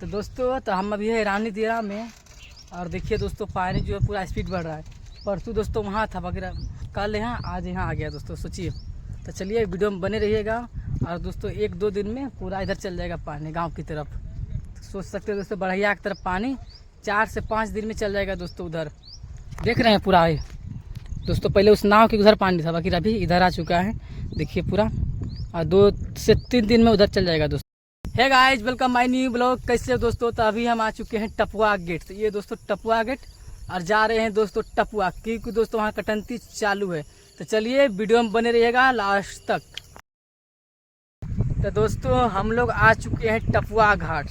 तो दोस्तों तो हम अभी है रानी दिरा में। और देखिए दोस्तों पानी जो है पूरा स्पीड बढ़ रहा है। परसों दोस्तों वहाँ था वगैरह, कल यहाँ आज यहाँ आ गया दोस्तों, सोचिए। तो चलिए वीडियो में बने रहिएगा। और दोस्तों 1-2 दिन में पूरा इधर चल जाएगा पानी गांव की तरफ। तो सोच सकते हैं दोस्तों बढ़िया की तरफ पानी 4 से 5 दिन में चल जाएगा दोस्तों। उधर देख रहे हैं पूरा है दोस्तों। पहले उस नाव के उधर पानी था, बाकी अभी इधर आ चुका है देखिए पूरा। और 2 से 3 दिन में उधर चल जाएगा दोस्तों। Hey guys, welcome my new blog. कैसे हो दोस्तों? तो अभी हम आ चुके हैं टपुआ गेट। तो ये दोस्तों टपुआ गेट और जा रहे हैं दोस्तों टपुआ, क्योंकि दोस्तों वहाँ कटंती चालू है। तो चलिए वीडियो में बने रहिएगा लास्ट तक। तो दोस्तों हम लोग आ चुके हैं टपुआ घाट।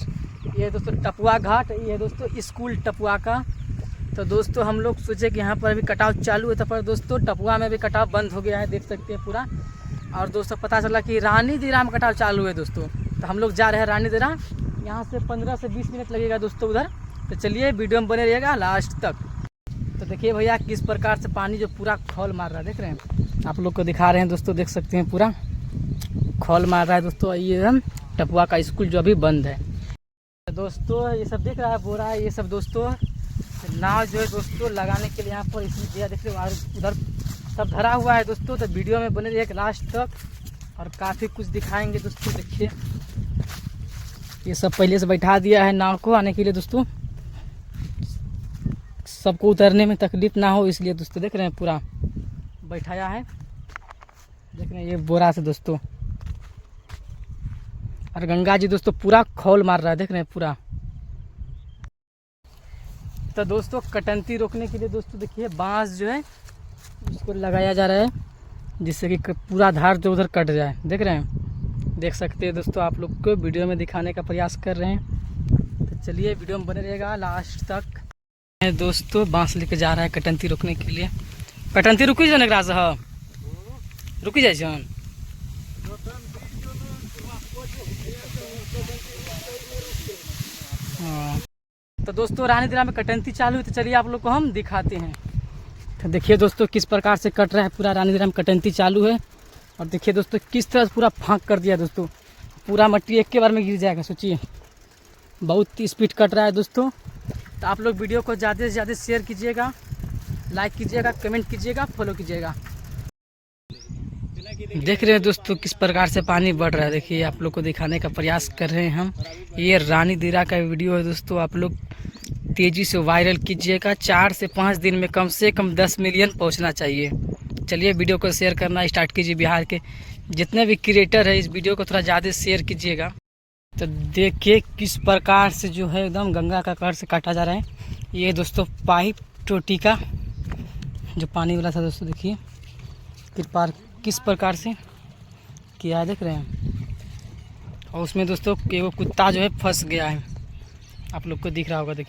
ये दोस्तों टपुआ घाट, ये दोस्तों स्कूल टपुआ का। तो दोस्तों हम लोग सोचे कि यहाँ पर अभी कटाव चालू है, तो पर दोस्तों टपुआ में भी कटाव बंद हो गया है, देख सकते हैं पूरा। और दोस्तों पता चला कि रानी दिरा में कटाव चालू है दोस्तों। तो हम लोग जा रहे हैं रानी दिरा। यहाँ से 15 से 20 मिनट लगेगा दोस्तों उधर। तो चलिए वीडियो में बने रहिएगा लास्ट तक। तो देखिए भैया किस प्रकार से पानी जो पूरा खौल मार रहा है, देख रहे हैं आप लोग को दिखा रहे हैं दोस्तों, देख सकते हैं पूरा खौल मार रहा है दोस्तों। ये टपुआ का स्कूल जो अभी बंद है। तो दोस्तों ये सब दिख रहा है बोरा, ये सब दोस्तों नाव जो है दोस्तों लगाने के लिए यहाँ पर इसमें दिया, देख रहे हो। और उधर सब धरा हुआ है दोस्तों। तो वीडियो में बने रहिए लास्ट तक और काफ़ी कुछ दिखाएंगे दोस्तों। देखिए ये सब पहले से बैठा दिया है नाव को आने के लिए दोस्तों, सबको उतरने में तकलीफ ना हो इसलिए दोस्तों। देख रहे हैं पूरा बैठाया है, देख रहे हैं ये बोरा से दोस्तों। और गंगा जी दोस्तों पूरा खौल मार रहा है, देख रहे हैं पूरा। तो दोस्तों कटंती रोकने के लिए दोस्तों देखिए बांस जो है उसको लगाया जा रहा है, जिससे कि पूरा धार जो उधर कट जाए। देख रहे हैं, देख सकते हैं दोस्तों, आप लोग को वीडियो में दिखाने का प्रयास कर रहे हैं। तो चलिए वीडियो में बने रहेगा लास्ट तक। दोस्तों बांस लेके जा रहा है कटंती रोकने के लिए। कटंती रुकी जाए ना, हाँ रुकी जाए जन। हाँ तो दोस्तों रानी दिरा में कटंती चालू है। तो चलिए आप लोग को हम दिखाते हैं। तो देखिए दोस्तों किस प्रकार से कट रहा है पूरा। रानी दिरा में कटंती चालू है। और देखिए दोस्तों किस तरह से पूरा फाँक कर दिया दोस्तों, पूरा मट्टी एक के बार में गिर जाएगा, सोचिए। बहुत स्पीड कट रहा है दोस्तों। तो आप लोग वीडियो को ज़्यादा से ज़्यादा शेयर कीजिएगा, लाइक कीजिएगा, कमेंट कीजिएगा, फॉलो कीजिएगा। देख रहे हैं दोस्तों किस प्रकार से पानी बढ़ रहा है, देखिए आप लोग को दिखाने का प्रयास कर रहे हैं हम। ये रानी दिरा का वीडियो है दोस्तों, आप लोग तेज़ी से वायरल कीजिएगा। 4 से 5 दिन में कम से कम 10 मिलियन पहुंचना चाहिए। चलिए वीडियो को शेयर करना स्टार्ट कीजिए। बिहार के जितने भी क्रिएटर है इस वीडियो को थोड़ा ज़्यादा शेयर कीजिएगा। तो देखिए किस प्रकार से जो है एकदम गंगा का कट से काटा जा रहा है। ये दोस्तों पाइप टोटी का जो पानी वाला था दोस्तों, देखिए किस प्रकार से किया है, देख रहे हैं। और उसमें दोस्तों वो कुत्ता जो है फंस गया है, आप लोग को दिख रहा होगा, देखिए।